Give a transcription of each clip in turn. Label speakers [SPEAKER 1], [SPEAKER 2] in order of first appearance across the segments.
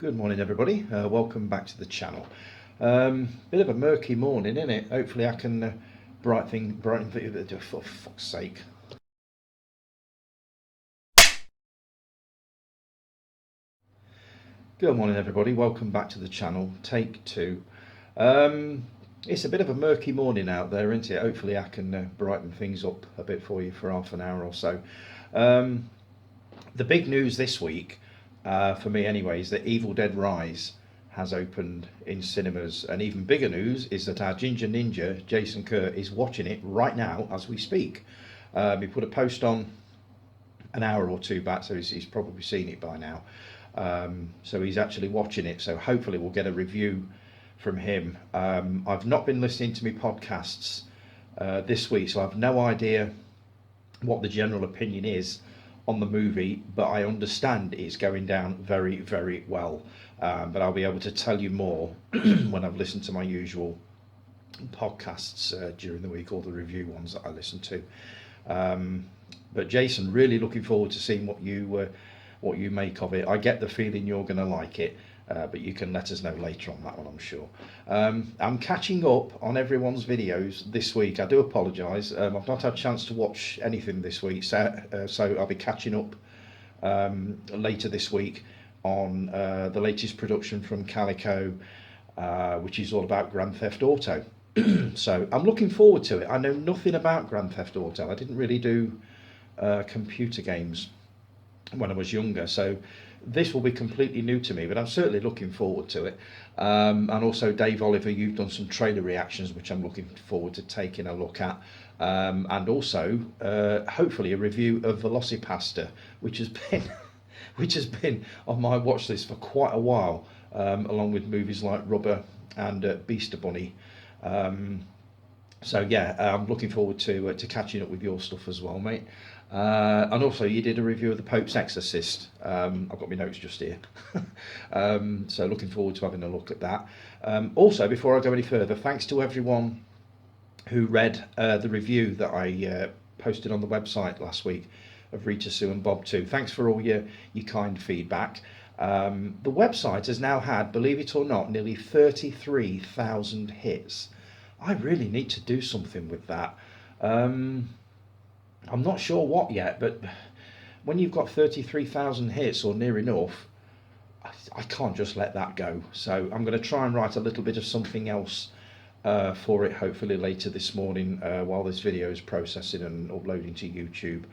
[SPEAKER 1] Good morning, everybody. Welcome back to the channel. Bit of a murky morning, isn't it? Hopefully, I can brighten things. For fuck's sake! Good morning, everybody. Welcome back to the channel. Take two. It's a bit of a murky morning out there, isn't it? Hopefully, I can brighten things up a bit for you for half an hour or so. The big news this week, for me anyway, is that Evil Dead Rise has opened in cinemas, and even bigger news is that our ginger ninja Jason Kerr is watching it right now as we speak. He put a post on an hour or two back, so he's probably seen it by now. So he's actually watching it, so hopefully we'll get a review from him. I've not been listening to my podcasts this week, so I've no idea what the general opinion is on the movie, but I understand it's going down very, very well. But I'll be able to tell you more when I've listened to my usual podcasts during the week, or the review ones that I listen to. But Jason, really looking forward to seeing what you make of it. I get the feeling you're going to like it, but you can let us know later on that one, I'm sure. I'm catching up on everyone's videos this week. I do apologise. I've not had a chance to watch anything this week, so I'll be catching up later this week on the latest production from Calico, which is all about Grand Theft Auto. So I'm looking forward to it. I know nothing about Grand Theft Auto. I didn't really do computer games when I was younger, so this will be completely new to me, but I'm certainly looking forward to it. And also, Dave Oliver, you've done some trailer reactions, which I'm looking forward to taking a look at. And also, hopefully, a review of Velocipasta, which has been on my watch list for quite a while, along with movies like Rubber and Beaster Bunny. So yeah, I'm looking forward to catching up with your stuff as well, mate. And also, you did a review of The Pope's Exorcist. I've got my notes just here. So looking forward to having a look at that. Also, before I go any further, thanks to everyone who read the review that I posted on the website last week of Rita Sue and Bob too. Thanks for all your kind feedback. The website has now had, believe it or not, nearly 33,000 hits. I really need to do something with that. I'm not sure what yet, but when you've got 33,000 hits or near enough, I can't just let that go. So I'm going to try and write a little bit of something else for it, hopefully later this morning, while this video is processing and uploading to YouTube.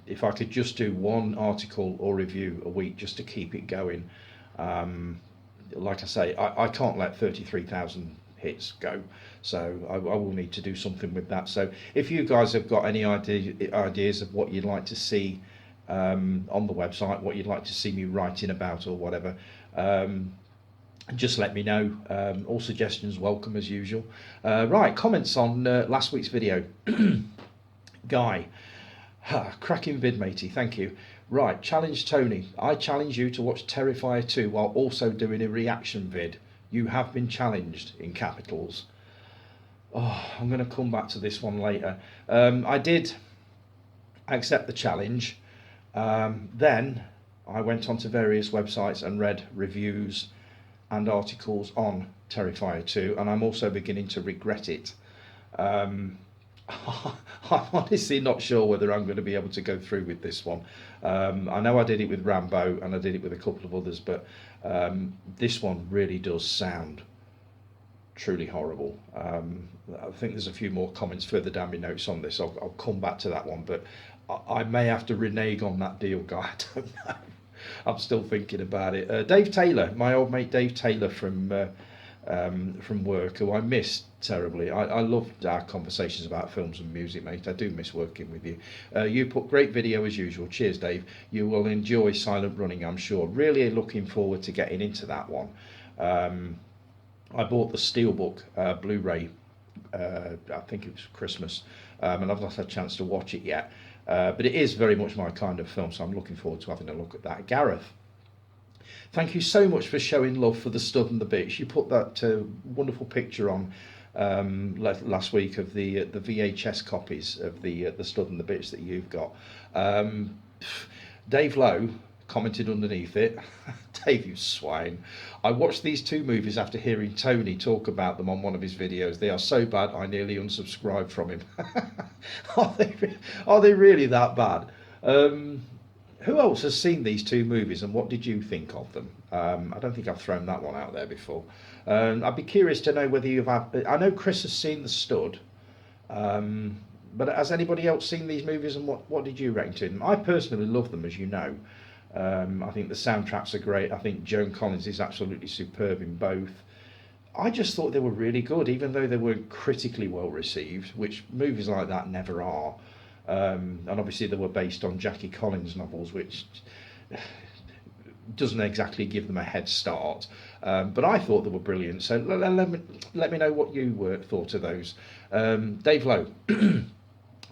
[SPEAKER 1] If I could just do one article or review a week just to keep it going. Like I say, I can't let 33,000 hits go, so I will need to do something with that. So if you guys have got any ideas of what you'd like to see on the website, what you'd like to see me writing about or whatever, just let me know. All suggestions welcome as usual. Right, comments on last week's video. Guy, cracking vid, matey, thank you. Right, challenge Tony. I challenge you to watch Terrifier 2 while also doing a reaction vid. You have been challenged, in capitals. Oh, I'm going to come back to this one later. I did accept the challenge. Then I went onto various websites and read reviews and articles on Terrifier 2, and I'm also beginning to regret it. I'm honestly not sure whether I'm going to be able to go through with this one. I know I did it with Rambo and I did it with a couple of others, but this one really does sound truly horrible. I think there's a few more comments further down my notes on this. I'll come back to that one, but I may have to renege on that deal, guy. I don't know. I'm still thinking about it. Dave Taylor, my old mate Dave Taylor from work, who I missed terribly. I loved our conversations about films and music, mate. I do miss working with you. You put great video as usual. Cheers, Dave. You will enjoy Silent Running, I'm sure. Really looking forward to getting into that one. I bought the Steelbook Blu-ray, I think it was Christmas, and I've not had a chance to watch it yet. But it is very much my kind of film, so I'm looking forward to having a look at that. Gareth, thank you so much for showing love for the stud and the bitch. You put that wonderful picture on last week of the VHS copies of the stud and the bitch that you've got. Dave Lowe commented underneath it, Dave, you swine. I watched these two movies after hearing Tony talk about them on one of his videos. They are so bad, I nearly unsubscribed from him. Are they really that bad? Who else has seen these two movies and what did you think of them? I don't think I've thrown that one out there before. I'd be curious to know whether you've had... I know Chris has seen The Stud. But has anybody else seen these movies and what did you reckon to them? I personally love them, as you know. I think the soundtracks are great. I think Joan Collins is absolutely superb in both. I just thought they were really good, even though they weren't critically well received, which movies like that never are. And obviously they were based on Jackie Collins novels, which doesn't exactly give them a head start. But I thought they were brilliant. So let me know what you thought of those. Dave Lowe.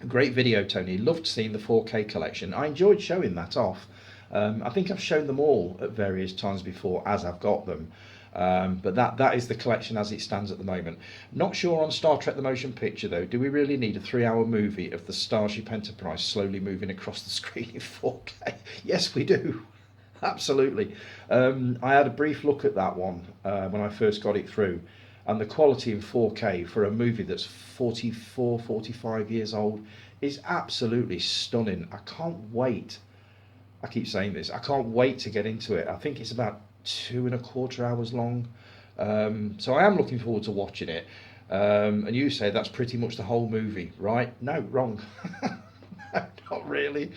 [SPEAKER 1] Great video, Tony. Loved seeing the 4K collection. I enjoyed showing that off. I think I've shown them all at various times before as I've got them. But that is the collection as it stands at the moment. Not sure on Star Trek the Motion Picture though. Do we really need a 3-hour movie of the Starship Enterprise slowly moving across the screen in 4K? Yes, we do. Absolutely. I had a brief look at that one when I first got it through. And the quality in 4K for a movie that's 44, 45 years old is absolutely stunning. I can't wait. I keep saying this. I can't wait to get into it. I think it's about 2.25 hours long. So I am looking forward to watching it. And you say that's pretty much the whole movie, right? No, wrong. No, not really.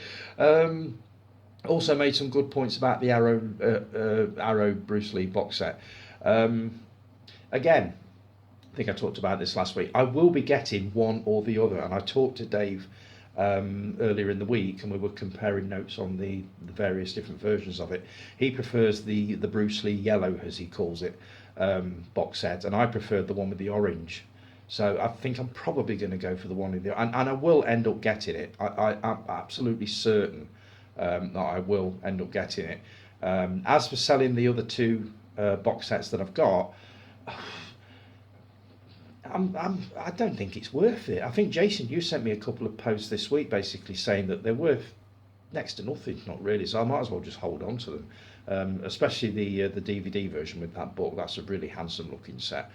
[SPEAKER 1] Also made some good points about the Arrow Bruce Lee box set. Again, I think I talked about this last week. I will be getting one or the other, and I talked to Dave earlier in the week, and we were comparing notes on the various different versions of it. He prefers the Bruce Lee yellow, as he calls it, box set, and I preferred the one with the orange. So I think I'm probably going to go for the one with the and I will end up getting it. I'm absolutely certain that I will end up getting it. As for selling the other two box sets that I've got, I don't think it's worth it. I think, Jason, you sent me a couple of posts this week basically saying that they're worth next to nothing, not really, so I might as well just hold on to them. Especially the DVD version with that book. That's a really handsome looking set.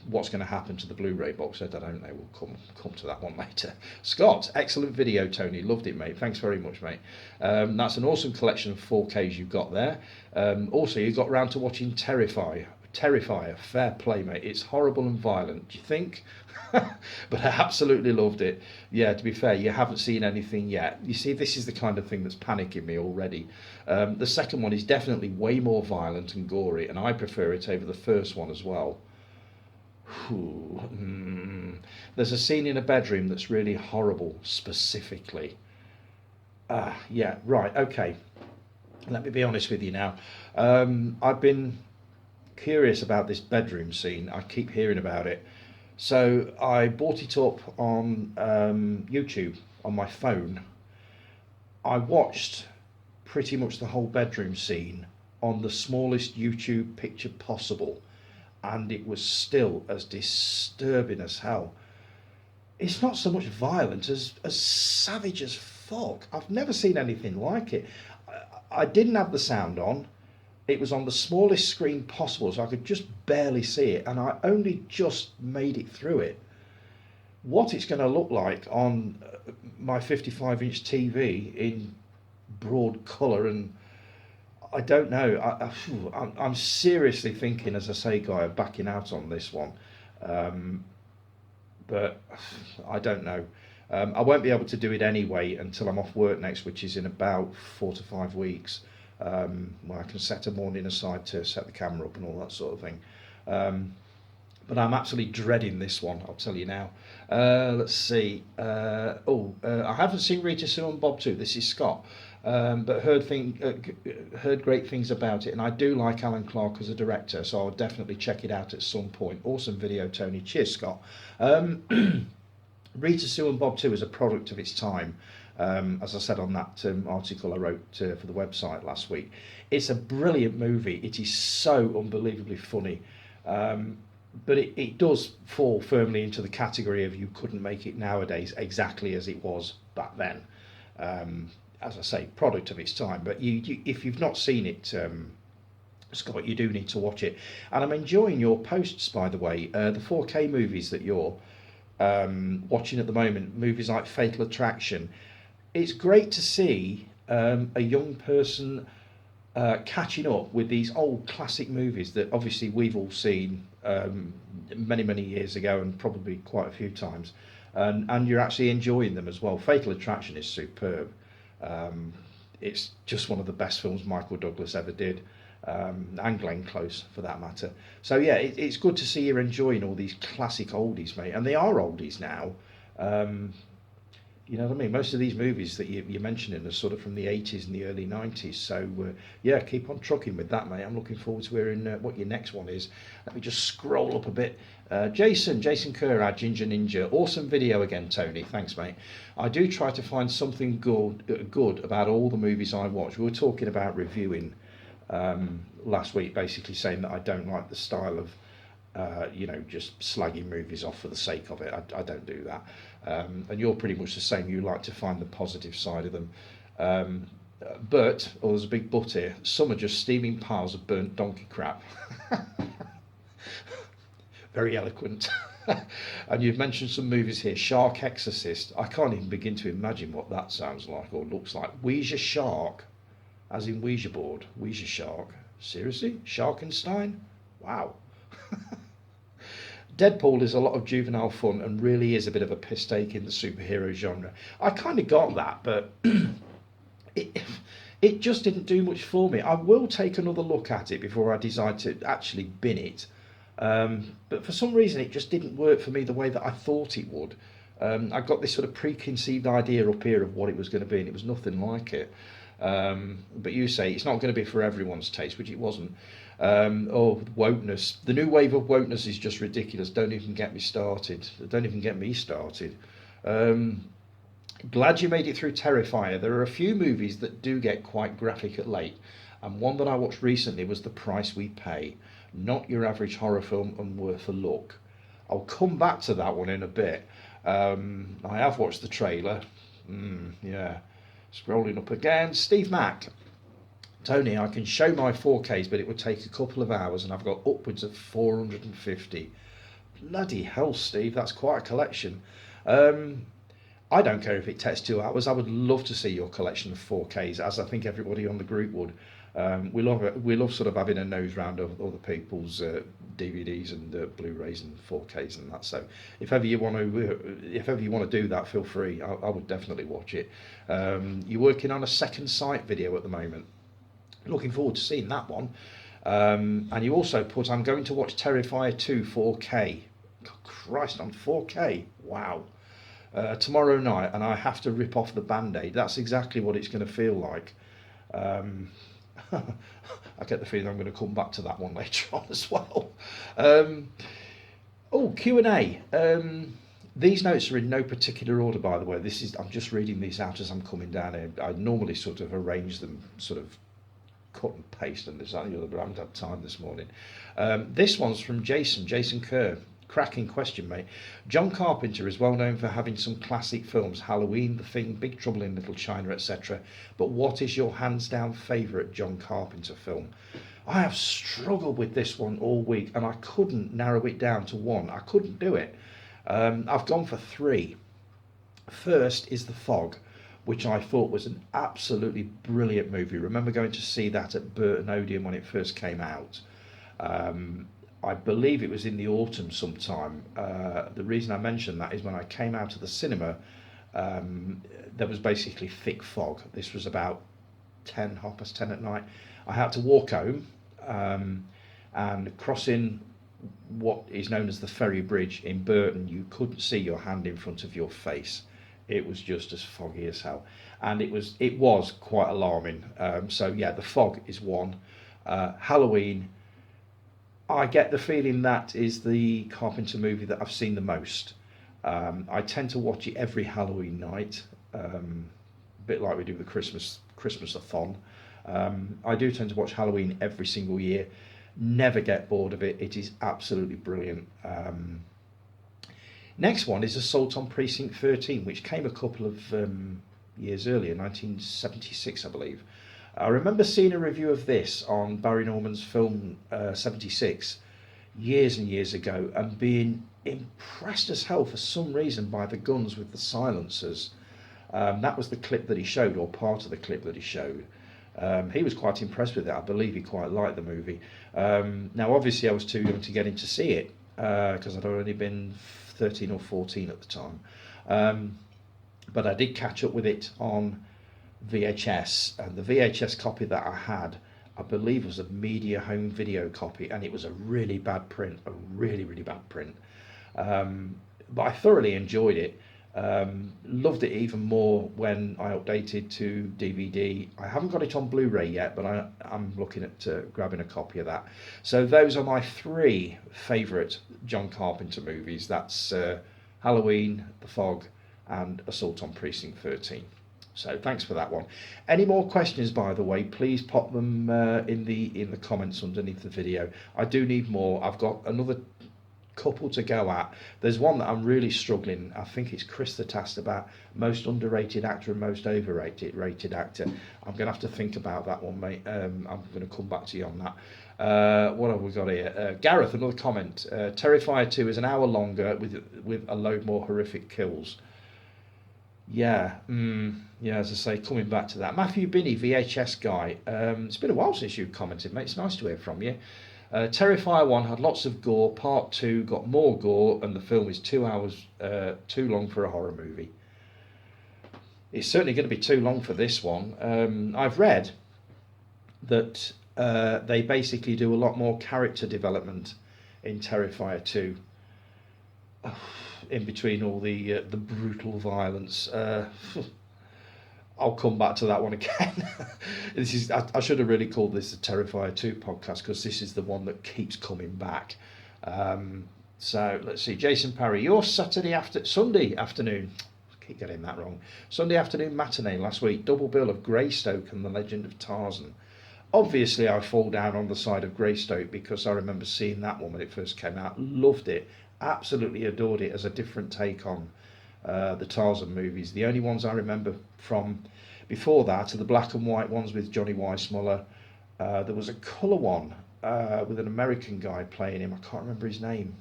[SPEAKER 1] What's going to happen to the Blu-ray box set, I don't know. We'll come to that one later. Scott, excellent video, Tony. Loved it, mate. Thanks very much, mate. That's an awesome collection of 4Ks you've got there. Also, you got round to watching Terrifier. Fair play, mate. It's horrible and violent, do you think? But I absolutely loved it. Yeah, to be fair, you haven't seen anything yet. You see, this is the kind of thing that's panicking me already. The second one is definitely way more violent and gory, and I prefer it over the first one as well. There's a scene in a bedroom that's really horrible, specifically. Yeah, right, okay. Let me be honest with you now. I've been curious about this bedroom scene. I keep hearing about it. So I bought it up on YouTube on my phone. I watched pretty much the whole bedroom scene on the smallest YouTube picture possible, and it was still as disturbing as hell. It's not so much violent as savage as fuck. I've never seen anything like it. I didn't have the sound on. It was on the smallest screen possible, so I could just barely see it, and I only just made it through it. What it's going to look like on my 55-inch TV in broad colour, and I don't know. I'm seriously thinking, as I say, Guy, of backing out on this one. But I don't know. I won't be able to do it anyway until I'm off work next, which is in about 4 to 5 weeks. Where I can set a morning aside to set the camera up and all that sort of thing. But I'm absolutely dreading this one, I'll tell you now. Let's see. I haven't seen Rita Sue and Bob 2. This is Scott. But heard great things about it, and I do like Alan Clark as a director, so I'll definitely check it out at some point. Awesome video, Tony. Cheers, Scott. Rita Sue and Bob 2 is a product of its time. As I said on that article I wrote for the website last week. It's a brilliant movie. It is so unbelievably funny. But it does fall firmly into the category of you couldn't make it nowadays exactly as it was back then. as I say, product of its time. But if you've not seen it, Scott, you do need to watch it. And I'm enjoying your posts, by the way. The 4K movies that you're watching at the moment, movies like Fatal Attraction. It's great to see a young person catching up with these old classic movies that obviously we've all seen many, many years ago and probably quite a few times. And you're actually enjoying them as well. Fatal Attraction is superb. It's just one of the best films Michael Douglas ever did, and Glenn Close for that matter. So yeah, it's good to see you're enjoying all these classic oldies, mate, and they are oldies now. You know what I mean? Most of these movies that you're mentioning are sort of from the 80s and the early 90s. So, yeah, keep on trucking with that, mate. I'm looking forward to hearing what your next one is. Let me just scroll up a bit. Jason Kerr, our Ginger Ninja. Awesome video again, Tony. Thanks, mate. I do try to find something good about all the movies I watch. We were talking about reviewing last week, basically saying that I don't like the style of just slagging movies off for the sake of it. I don't do that. And you're pretty much the same. You like to find the positive side of them. But, there's a big but here, some are just steaming piles of burnt donkey crap. Very eloquent. And you've mentioned some movies here. Shark Exorcist. I can't even begin to imagine what that sounds like or looks like. Ouija Shark, as in Ouija board. Ouija Shark. Seriously? Sharkenstein? Wow. Deadpool is a lot of juvenile fun and really is a bit of a piss take in the superhero genre. I kind of got that, but it just didn't do much for me. I will take another look at it before I decide to actually bin it. But for some reason, it just didn't work for me the way that I thought it would. I got this sort of preconceived idea up here of what it was going to be, and it was nothing like it. But you say it's not going to be for everyone's taste, which it wasn't. Wokeness. The new wave of wokeness is just ridiculous. Don't even get me started. Don't even get me started. Glad you made it through Terrifier. There are a few movies that do get quite graphic at late, and one that I watched recently was The Price We Pay. Not your average horror film and worth a look. I'll come back to that one in a bit. I have watched the trailer. Yeah. Scrolling up again. Steve Mack. Tony, I can show my 4Ks, but it would take a couple of hours, and I've got upwards of 450. Bloody hell, Steve, that's quite a collection. I don't care if it takes 2 hours. I would love to see your collection of 4Ks, as I think everybody on the group would. We love sort of having a nose round of other people's DVDs and Blu-rays and 4Ks and that. So if ever you want to do that, feel free. I would definitely watch it. You're working on a Second Sight video at the moment. Looking forward to seeing that one. And you also put, I'm going to watch Terrifier 2 4K. God, Christ, on 4K. Wow. Tomorrow night, and I have to rip off the Band-Aid. That's exactly what it's going to feel like. I get the feeling I'm going to come back to that one later on as well. Q&A. These notes are in no particular order, by the way. I'm just reading these out as I'm coming down here. I normally sort of arrange them, sort of cut and paste and this and the other, but I haven't had time this morning. This one's from Jason Kerr. Cracking question, mate. John Carpenter is well known for having some classic films, Halloween, The Thing, Big Trouble in Little China, etc. But what is your hands down favourite John Carpenter film? I have struggled with this one all week, and I couldn't narrow it down to one. I couldn't do it. I've gone for 3. First is The Fog, which I thought was an absolutely brilliant movie. Remember going to see that at Burton Odeon when it first came out. I believe it was in the autumn sometime. The reason I mention that is when I came out of the cinema, there was basically thick fog. This was about 10:30 at night. I had to walk home, and crossing what is known as the Ferry Bridge in Burton, you couldn't see your hand in front of your face. It was just as foggy as hell, and it was quite alarming. So yeah, The Fog is one. Halloween, I get the feeling that is the Carpenter movie that I've seen the most. I tend to watch it every Halloween night, a bit like we do the Christmas-a-thon. I do tend to watch Halloween every single year. Never get bored of it. It is absolutely brilliant. Next one is Assault on Precinct 13, which came a couple of years earlier, 1976, I believe. I remember seeing a review of this on Barry Norman's film 76 years and years ago and being impressed as hell for some reason by the guns with the silencers. That was the clip that he showed, or part of the clip that he showed. He was quite impressed with it. I believe he quite liked the movie. Now, obviously, I was too young to get in to see it because I'd already been 13 or 14 at the time. But I did catch up with it on VHS, and the VHS copy that I had, I believe, was a media home video copy, and it was a really bad print, a really, really bad print. But I thoroughly enjoyed it. Loved it even more when I updated to DVD. I haven't got it on Blu-ray yet, but I'm looking at grabbing a copy of that. So those are my three favourite John Carpenter movies. That's Halloween, The Fog, and Assault on Precinct 13. So thanks for that one. Any more questions, by the way, please pop them in the comments underneath the video. I do need more. I've got another couple to go at. There's one that I'm really struggling. I think it's Chris that asked about most underrated actor and most overrated actor. I'm going to have to think about that one, mate. I'm going to come back to you on that. What have we got here? Gareth, another comment. Terrifier 2 is an hour longer with a load more horrific kills. Yeah, as I say, coming back to that. Matthew Binney, VHS guy. It's been a while since you commented, mate. It's nice to hear from you. Terrifier 1 had lots of gore. Part 2 got more gore, and the film is 2 hours too long for a horror movie. It's certainly going to be too long for this one. I've read that they basically do a lot more character development in Terrifier 2. In between all the brutal violence. I'll come back to that one again. I should have really called this the Terrifier 2 podcast, because this is the one that keeps coming back. So let's see. Jason Parry, your Sunday afternoon. I keep getting that wrong. Sunday afternoon matinee last week. Double bill of Greystoke and The Legend of Tarzan. Obviously, I fall down on the side of Greystoke because I remember seeing that one when it first came out. Loved it. Absolutely adored it as a different take on the Tarzan movies. The only ones I remember from before that are the black and white ones with Johnny Weissmuller. There was a colour one with an American guy playing him. I can't remember his name.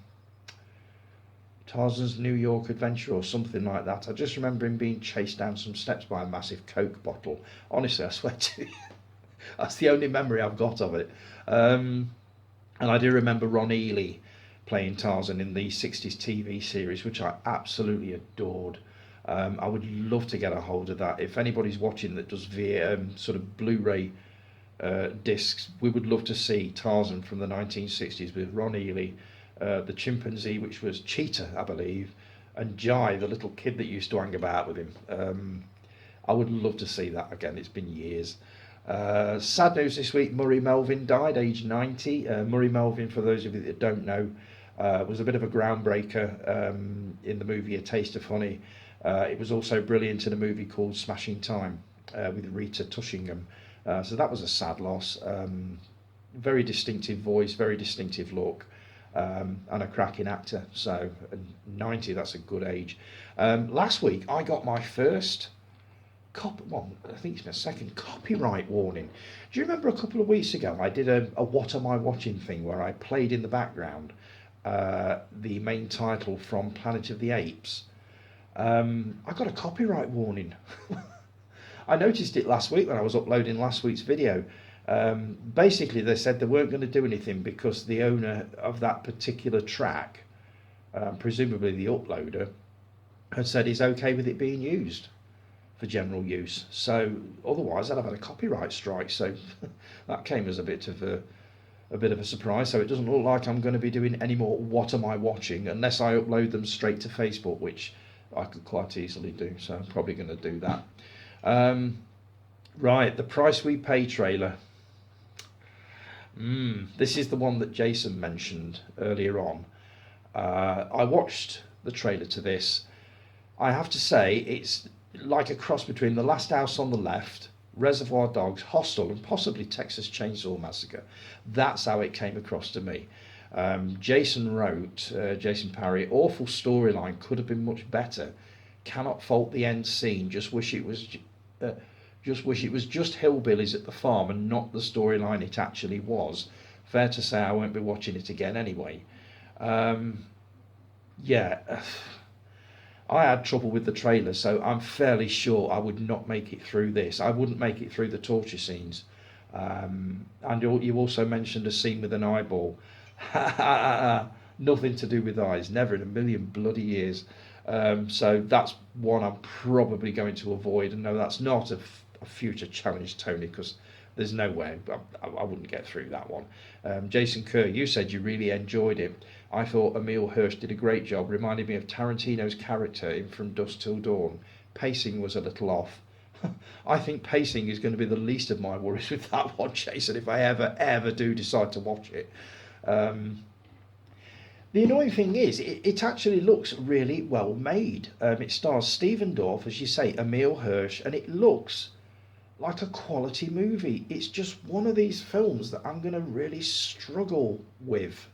[SPEAKER 1] Tarzan's New York Adventure or something like that. I just remember him being chased down some steps by a massive Coke bottle. Honestly, I swear to you, that's the only memory I've got of it. And I do remember Ron Ely playing Tarzan in the 60s TV series, which I absolutely adored. I would love to get a hold of that. If anybody's watching that does via sort of Blu-ray discs, we would love to see Tarzan from the 1960s with Ron Ely, the chimpanzee, which was Cheetah, I believe, and Jai, the little kid that used to hang about with him. I would love to see that again. It's been years. Sad news this week, Murray Melvin died, aged 90. Murray Melvin, for those of you that don't know, was a bit of a groundbreaker in the movie A Taste of Honey. It was also brilliant in a movie called Smashing Time with Rita Tushingham. So that was a sad loss. Very distinctive voice, very distinctive look, and a cracking actor. So 90, that's a good age. Last week I got my first I think it's my second copyright warning. Do you remember a couple of weeks ago I did a What Am I Watching thing where I played in the background the main title from Planet of the Apes? I got a copyright warning. I noticed it last week when I was uploading last week's video. Basically, they said they weren't going to do anything because the owner of that particular track, presumably the uploader, had said he's okay with it being used for general use. So otherwise I'd have had a copyright strike. So that came as a bit of a surprise. So it doesn't look like I'm going to be doing any more What Am I Watching unless I upload them straight to Facebook, which I could quite easily do. So I'm probably going to do that. Right, The Price We Pay trailer. This is the one that Jason mentioned earlier on. I watched the trailer to this. I have to say it's like a cross between The Last House on the Left, Reservoir Dogs, Hostel, and possibly Texas Chainsaw Massacre. That's how it came across to me. Jason wrote, Jason Parry, awful storyline, could have been much better. Cannot fault the end scene. Uh, just wish it was just hillbillies at the farm and not the storyline it actually was. Fair to say I won't be watching it again anyway. Um, yeah, I had trouble with the trailer, so I'm fairly sure I would not make it through this. I wouldn't make it through the torture scenes. And you also mentioned a scene with an eyeball. Nothing to do with eyes, never in a million bloody years. So that's one I'm probably going to avoid. And no, that's not a future challenge, Tony, because there's no way I wouldn't get through that one. Jason Kerr, you said you really enjoyed it. I thought Emil Hirsch did a great job, reminded me of Tarantino's character in From Dusk Till Dawn. Pacing was a little off. I think pacing is going to be the least of my worries with that one, Jason, if I ever do decide to watch it. The annoying thing is, it actually looks really well made. It stars Stephen Dorff, as you say, Emil Hirsch, and it looks like a quality movie. It's just one of these films that I'm going to really struggle with.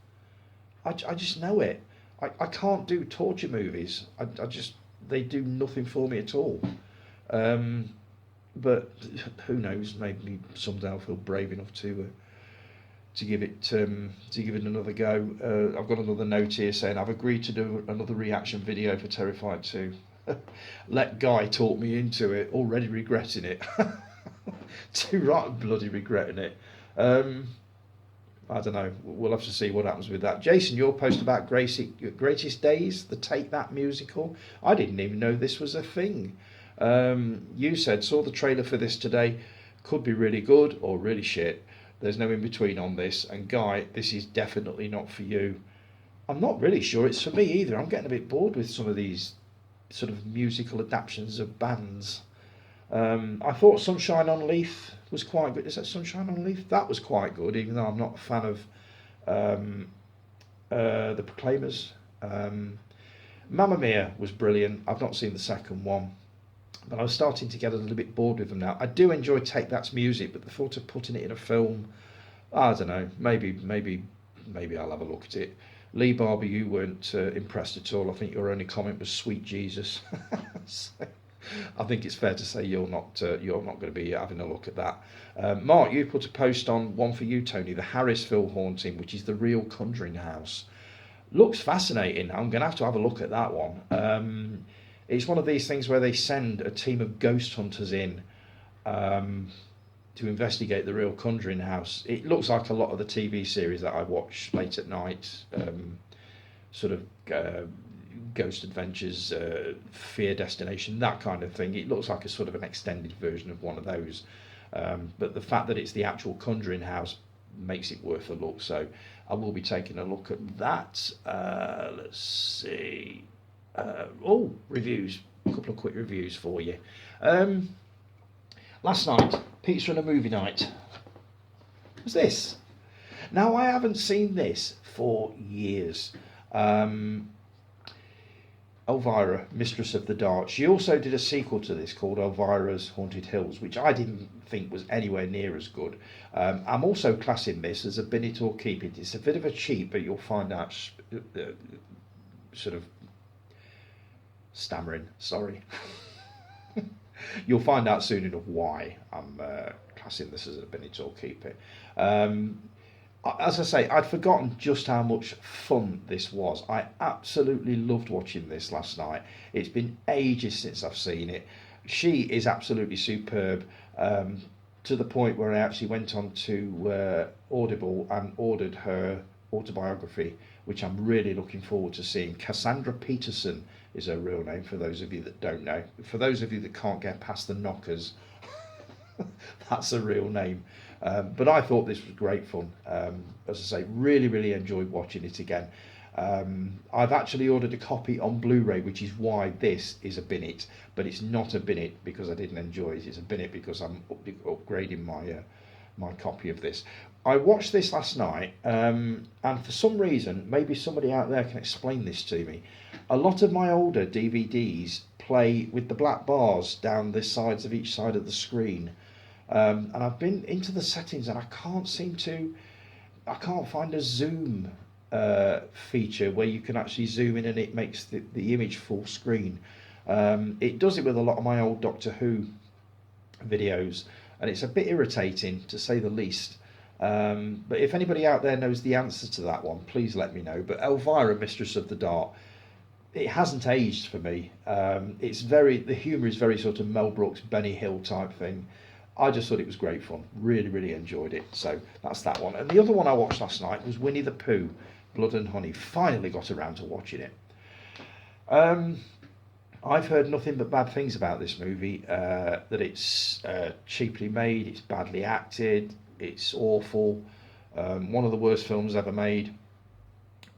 [SPEAKER 1] I just know it. I can't do torture movies. They do nothing for me at all. But who knows? Maybe someday I'll feel brave enough to give it another go. I've got another note here saying I've agreed to do another reaction video for Terrified 2. Let Guy talk me into it. Already regretting it. Too right, bloody regretting it. I don't know. We'll have to see what happens with that. Jason, your post about Greatest Days, the Take That musical. I didn't even know this was a thing. You said, saw the trailer for this today. Could be really good or really shit. There's no in between on this. And Guy, this is definitely not for you. I'm not really sure it's for me either. I'm getting a bit bored with some of these sort of musical adaptations of bands. I thought Sunshine on Leith was quite good. Is that Sunshine on Leith? That was quite good, even though I'm not a fan of the Proclaimers. Mamma Mia was brilliant. I've not seen the second one, but I was starting to get a little bit bored with them now. I do enjoy Take That's music, but the thought of putting it in a film, I don't know. Maybe I'll have a look at it. Lee Barber, you weren't impressed at all. I think your only comment was "Sweet Jesus." So, I think it's fair to say you're not going to be having a look at that. Mark, you put a post on one for you, Tony, the Harrisville haunting, which is the real Conjuring house. Looks fascinating. I'm going to have a look at that one. It's one of these things where they send a team of ghost hunters in to investigate the real Conjuring house. It looks like a lot of the TV series that I watch late at night, sort of Ghost Adventures, Fear Destination, that kind of thing. It looks like a sort of an extended version of one of those. But the fact that it's the actual Conjuring house makes it worth a look. So I will be taking a look at that. Let's see. Reviews. A couple of quick reviews for you. Last night, pizza and a movie night. What's this? Now, I haven't seen this for years. Elvira, Mistress of the Dark. She also did a sequel to this called Elvira's Haunted Hills, which I didn't think was anywhere near as good. I'm also classing this as a bin it or keep it. It's a bit of a cheat, but you'll find out sort of stammering, sorry. You'll find out soon enough why I'm classing this as a bin it or keep it. As I say, I'd forgotten just how much fun this was. I absolutely loved watching this last night. It's been ages since I've seen it. She is absolutely superb, to the point where I actually went on to Audible and ordered her autobiography, which I'm really looking forward to seeing. Cassandra Peterson is her real name, for those of you that don't know. For those of you that can't get past the knockers, that's a real name. But I thought this was great fun. As I say, really enjoyed watching it again. I've actually ordered a copy on Blu-ray, which is why this is a bin it, but it's not a bin it because I didn't enjoy it. It's a bin it because I'm upgrading my copy of this. I watched this last night, and for some reason, maybe somebody out there can explain this to me. A lot of my older DVDs play with the black bars down the sides of each side of the screen. And I've been into the settings and I can't find a zoom feature where you can actually zoom in and it makes the image full screen. It does it with a lot of my old Doctor Who videos, and it's a bit irritating to say the least. But if anybody out there knows the answer to that one, please let me know. But Elvira, Mistress of the Dark, it hasn't aged for me. The humour is very sort of Mel Brooks, Benny Hill type thing. I just thought it was great fun. Really, really enjoyed it. So that's that one. And the other one I watched last night was Winnie the Pooh, Blood and Honey. Finally got around to watching it. I've heard nothing but bad things about this movie. That it's cheaply made, it's badly acted, it's awful. One of the worst films ever made.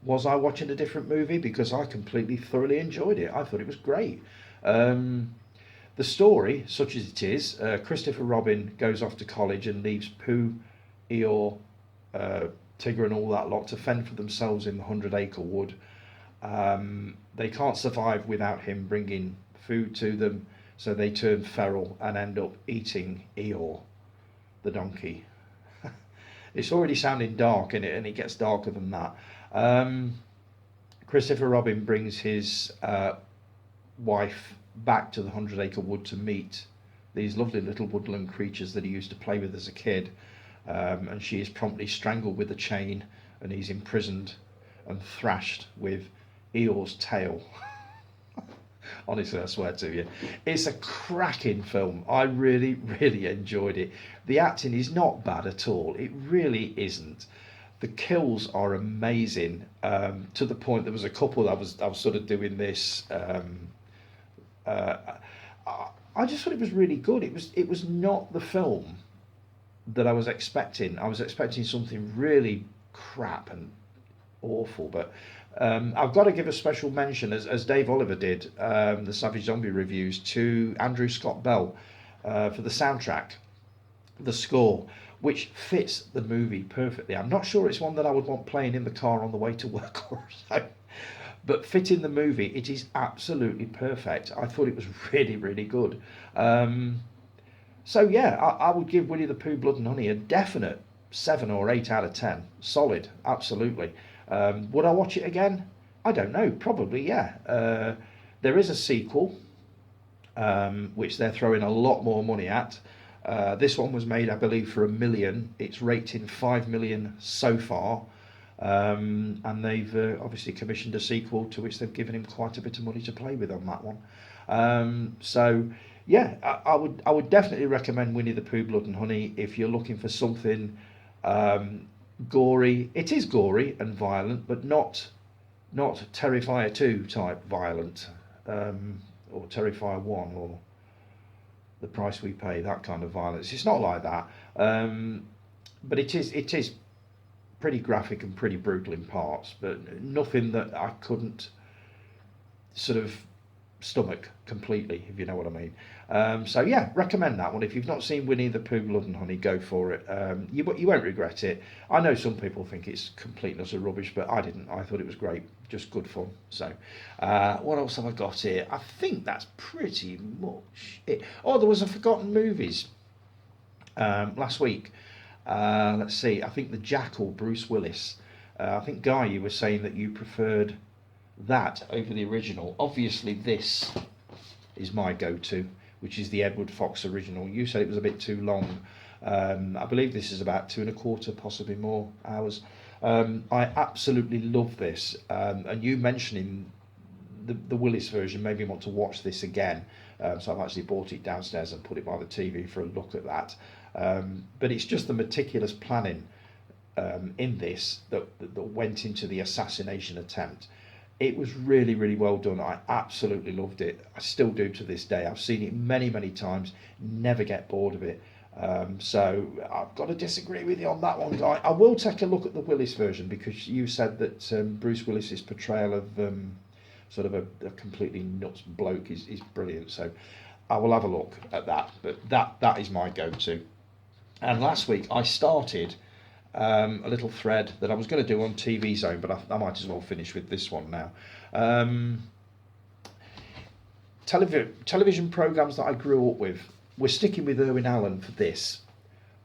[SPEAKER 1] Was I watching a different movie? Because I completely, thoroughly enjoyed it. I thought it was great. The story, such as it is, Christopher Robin goes off to college and leaves Pooh, Eeyore, Tigger and all that lot to fend for themselves in the 100-acre wood. They can't survive without him bringing food to them, so they turn feral and end up eating Eeyore, the donkey. It's already sounding dark, and it gets darker than that. Christopher Robin brings his wife back to the 100-acre wood to meet these lovely little woodland creatures that he used to play with as a kid, and she is promptly strangled with a chain, and he's imprisoned and thrashed with Eeyore's tail. Honestly, I swear to you, it's a cracking film. I really, really enjoyed it. The acting is not bad at all. It really isn't. The kills are amazing, to the point there was a couple that I was sort of doing this. I just thought it was really good. It was not the film that I was expecting. I was expecting something really crap and awful, but I've got to give a special mention, as Dave Oliver did, the Savage Zombie reviews, to Andrew Scott Bell for the soundtrack, the score, which fits the movie perfectly. I'm not sure it's one that I would want playing in the car on the way to work or so, but fitting the movie, it is absolutely perfect. I thought it was really, really good. So yeah, I would give Winnie the Pooh, Blood and Honey a definite 7 or 8 out of 10. Solid, absolutely. Would I watch it again? I don't know, probably, yeah. There is a sequel, which they're throwing a lot more money at. This one was made, I believe, for $1 million. It's rating 5 million so far. And they've obviously commissioned a sequel, to which they've given him quite a bit of money to play with on that one. So yeah, I would definitely recommend Winnie the Pooh, Blood and Honey if you're looking for something gory. It is gory and violent, but not Terrifier 2 type violent, or Terrifier 1, or The Price We Pay, that kind of violence. It's not like that, but it is pretty graphic and pretty brutal in parts, but nothing that I couldn't sort of stomach completely, if you know what I mean. So yeah, recommend that one. If you've not seen Winnie the Pooh, Blood and Honey, go for it. You won't regret it. I know some people think it's complete and utter rubbish, but I didn't. I thought it was great, just good fun. So what else have I got here? I think that's pretty much it. Oh, there was a Forgotten Movies last week. Let's see, I think The Jackal, Bruce Willis. I think, Guy, you were saying that you preferred that over the original. Obviously this is my go-to, which is the Edward Fox original. You said it was a bit too long. I believe this is about 2.25, possibly more hours. I absolutely love this, and you mentioning the Willis version made me want to watch this again. So I've actually bought it downstairs and put it by the TV for a look at that. But it's just the meticulous planning in this that went into the assassination attempt. It was really, really well done. I absolutely loved it. I still do to this day. I've seen it many, many times, never get bored of it. So I've got to disagree with you on that one, Guy. I will take a look at the Willis version, because you said that Bruce Willis's portrayal of sort of a completely nuts bloke is brilliant. So I will have a look at that. But that is my go-to. And last week I started a little thread that I was going to do on TV Zone, but I might as well finish with this one now. Television programmes that I grew up with. We're sticking with Irwin Allen for this,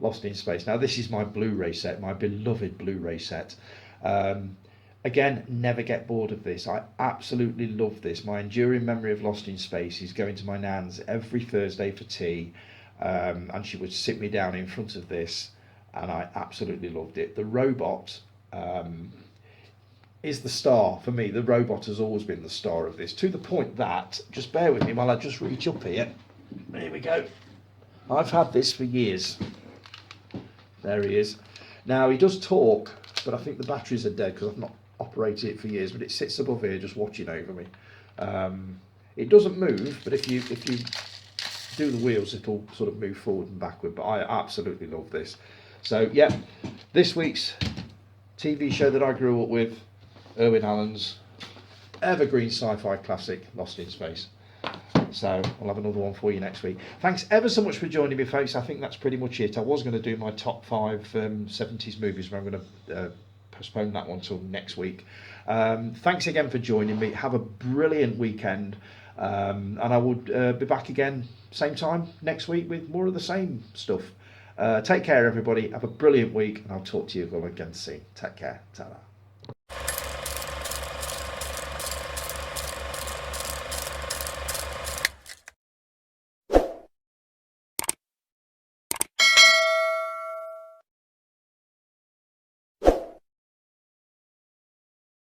[SPEAKER 1] Lost in Space. Now this is my Blu-ray set, my beloved Blu-ray set. Again, never get bored of this. I absolutely love this. My enduring memory of Lost in Space is going to my nan's every Thursday for tea, and she would sit me down in front of this, and I absolutely loved it. The robot is the star for me. The robot has always been the star of this, to the point that, just bear with me while I just reach up here. There we go. I've had this for years. There he is. Now, he does talk, but I think the batteries are dead because I've not operated it for years, but it sits above here just watching over me. It doesn't move, but if you do the wheels, it'll sort of move forward and backward, but I absolutely love this. So, yeah, this week's TV show that I grew up with, Irwin Allen's evergreen sci-fi classic, Lost in Space. So I'll have another one for you next week. Thanks ever so much for joining me, folks. I think that's pretty much it. I was going to do my top 5 70s movies, but I'm going to postpone that one till next week. Thanks again for joining me. Have a brilliant weekend, and I would be back again same time next week with more of the same stuff. Take care, everybody. Have a brilliant week, and I'll talk to you again soon. Take care. Ta-ra.